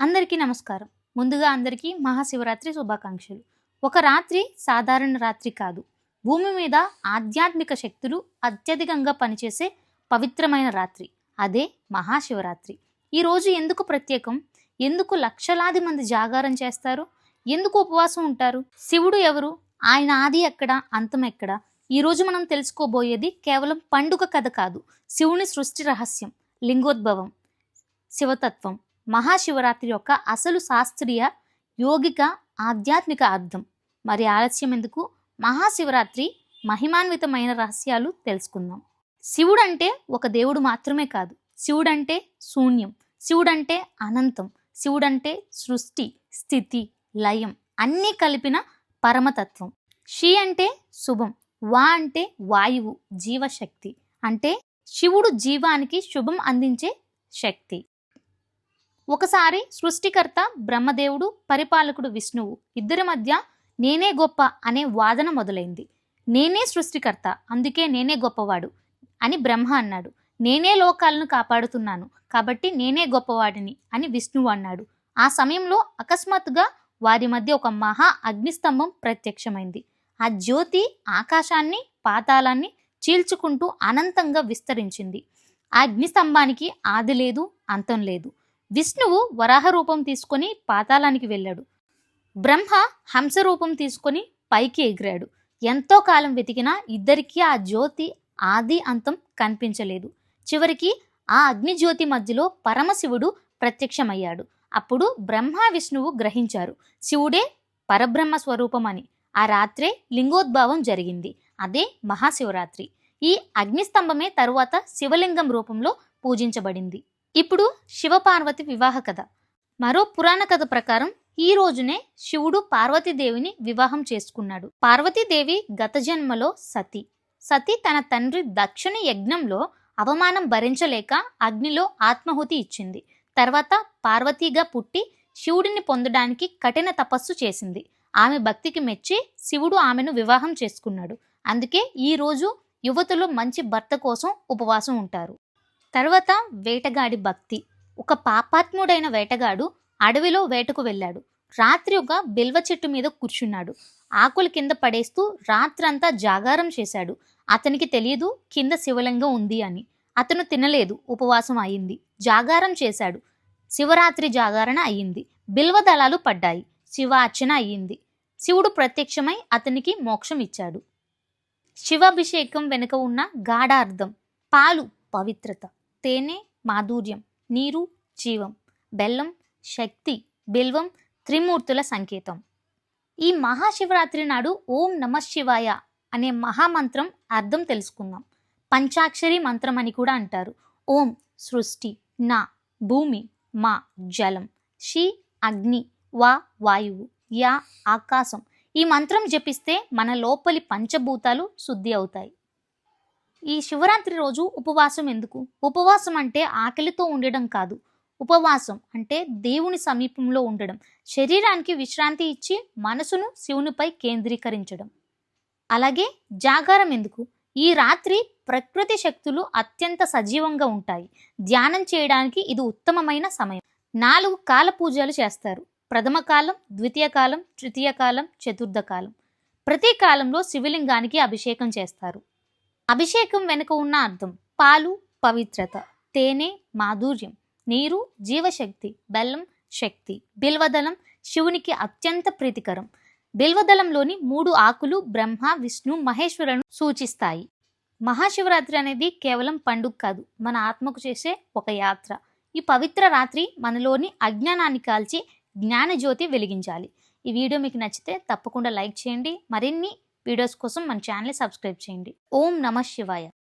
అందరికీ నమస్కారం. ముందుగా అందరికీ మహాశివరాత్రి శుభాకాంక్షలు. ఒక రాత్రి సాధారణ రాత్రి కాదు. భూమి మీద ఆధ్యాత్మిక శక్తులు అత్యధికంగా పనిచేసే పవిత్రమైన రాత్రి. అదే మహాశివరాత్రి. ఈరోజు ఎందుకు ప్రత్యేకం? ఎందుకు లక్షలాది మంది జాగారం చేస్తారు? ఎందుకు ఉపవాసం ఉంటారు? శివుడు ఎవరు? ఆయన ఆది ఎక్కడ, అంతం ఎక్కడ? ఈరోజు మనం తెలుసుకోబోయేది కేవలం పండుగ కథ కాదు. శివుని సృష్టి రహస్యం, లింగోద్భవం, శివతత్వం, మహాశివరాత్రి యొక్క అసలు శాస్త్రీయ, యోగిక, ఆధ్యాత్మిక అర్థం. మరి ఆలస్యం ఎందుకు? మహాశివరాత్రి మహిమాన్వితమైన రహస్యాలు తెలుసుకుందాం. శివుడంటే ఒక దేవుడు మాత్రమే కాదు. శివుడంటే శూన్యం, శివుడంటే అనంతం, శివుడంటే సృష్టి, స్థితి, లయం అన్నీ కలిపిన పరమతత్వం. షి అంటే శుభం, వా అంటే వాయువు, జీవశక్తి. అంటే శివుడు జీవానికి శుభం అందించే శక్తి. ఒకసారి సృష్టికర్త బ్రహ్మదేవుడు, పరిపాలకుడు విష్ణువు ఇద్దరి మధ్య నేనే గొప్ప అనే వాదన మొదలైంది. నేనే సృష్టికర్త, అందుకే నేనే గొప్పవాడు అని బ్రహ్మ అన్నాడు. నేనే లోకాలను కాపాడుతున్నాను, కాబట్టి నేనే గొప్పవాడిని అని విష్ణువు అన్నాడు. ఆ సమయంలో అకస్మాత్తుగా వారి మధ్య ఒక మహా అగ్నిస్తంభం ప్రత్యక్షమైంది. ఆ జ్యోతి ఆకాశాన్ని, పాతాళాన్ని చీల్చుకుంటూ అనంతంగా విస్తరించింది. ఆ అగ్నిస్తంభానికి ఆది లేదు, అంతం లేదు. విష్ణువు వరాహ రూపం తీసుకొని పాతాళానికి వెళ్ళాడు. బ్రహ్మ హంస రూపం తీసుకొని పైకి ఎగిరాడు. ఎంతో కాలం వెతికినా ఇద్దరికీ ఆ జ్యోతి ఆది అంతం కనిపించలేదు. చివరికి ఆ అగ్నిజ్యోతి మధ్యలో పరమశివుడు ప్రత్యక్షమయ్యాడు. అప్పుడు బ్రహ్మ, విష్ణువు గ్రహించారు శివుడే పరబ్రహ్మ స్వరూపం అని. ఆ రాత్రే లింగోద్భవం జరిగింది. అదే మహాశివరాత్రి. ఈ అగ్నిస్తంభమే తరువాత శివలింగం రూపంలో పూజించబడింది. ఇప్పుడు శివపార్వతి వివాహ కథ. మరో పురాణ కథ ప్రకారం ఈ రోజునే శివుడు పార్వతీదేవిని వివాహం చేసుకున్నాడు. పార్వతీదేవి గత జన్మలో సతి. సతి తన తండ్రి దక్షుని యజ్ఞంలో అవమానం భరించలేక అగ్నిలో ఆత్మాహుతి ఇచ్చింది. తర్వాత పార్వతీగా పుట్టి శివుడిని పొందడానికి కఠిన తపస్సు చేసింది. ఆమె భక్తికి మెచ్చి శివుడు ఆమెను వివాహం చేసుకున్నాడు. అందుకే ఈ రోజు యువతులు మంచి భర్త కోసం ఉపవాసం ఉంటారు. తర్వాత వేటగాడి భక్తి. ఒక పాపాత్ముడైన వేటగాడు అడవిలో వేటకు వెళ్ళాడు. రాత్రి ఒక బిల్వ చెట్టు మీద కూర్చున్నాడు. ఆకులు కింద పడేస్తూ రాత్రంతా జాగారం చేశాడు. అతనికి తెలియదు కింద శివలింగం ఉంది అని. అతను తినలేదు, ఉపవాసం అయింది. జాగారం చేశాడు. శివరాత్రి జాగరణ అయ్యింది. బిల్వ దళాలు పడ్డాయి. శివార్చన అయ్యింది. శివుడు ప్రత్యక్షమై అతనికి మోక్షం ఇచ్చాడు. శివాభిషేకం వెనుక ఉన్న గాఢార్థం. పాలు పవిత్రత, తేనె మాధుర్యం, నీరు జీవం, బెల్లం శక్తి, బిల్వం త్రిమూర్తుల సంకేతం. ఈ మహాశివరాత్రి నాడు ఓం నమః శివాయ అనే మహామంత్రం అర్థం తెలుసుకుందాం. పంచాక్షరి మంత్రం అని కూడా అంటారు. ఓం సృష్టి, నా భూమి, మా జలం, షి అగ్ని, వా వాయువు, యా ఆకాశం. ఈ మంత్రం జపిస్తే మన లోపలి పంచభూతాలు శుద్ధి అవుతాయి. ఈ శివరాత్రి రోజు ఉపవాసం ఎందుకు? ఉపవాసం అంటే ఆకలితో ఉండడం కాదు. ఉపవాసం అంటే దేవుని సమీపంలో ఉండడం, శరీరానికి విశ్రాంతి ఇచ్చి మనసును శివునిపై కేంద్రీకరించడం. అలాగే జాగారం ఎందుకు? ఈ రాత్రి ప్రకృతి శక్తులు అత్యంత సజీవంగా ఉంటాయి. ధ్యానం చేయడానికి ఇది ఉత్తమమైన సమయం. 4 కాల పూజలు చేస్తారు. ప్రథమ కాలం, ద్వితీయ కాలం, తృతీయ కాలం, చతుర్థ కాలం. ప్రతి కాలంలో శివలింగానికి అభిషేకం చేస్తారు. అభిషేకం వెనుక ఉన్న అర్థం. పాలు పవిత్రత, తేనె మాధుర్యం, నీరు జీవశక్తి, బెల్లం శక్తి, బిల్వదళం శివునికి అత్యంత ప్రీతికరం. బిల్వదళంలోని 3 ఆకులు బ్రహ్మ, విష్ణు, మహేశ్వరులను సూచిస్తాయి. మహాశివరాత్రి అనేది కేవలం పండుగ కాదు, మన ఆత్మకు చేసే ఒక యాత్ర. ఈ పవిత్ర రాత్రి మనలోని అజ్ఞానాన్ని కాల్చి జ్ఞానజ్యోతి వెలిగించాలి. ఈ వీడియో మీకు నచ్చితే తప్పకుండా లైక్ చేయండి. మరిన్ని వీడియోస్ కోసం మన ఛానల్ సబ్స్క్రైబ్ చేయండి. ఓం నమః శివాయ.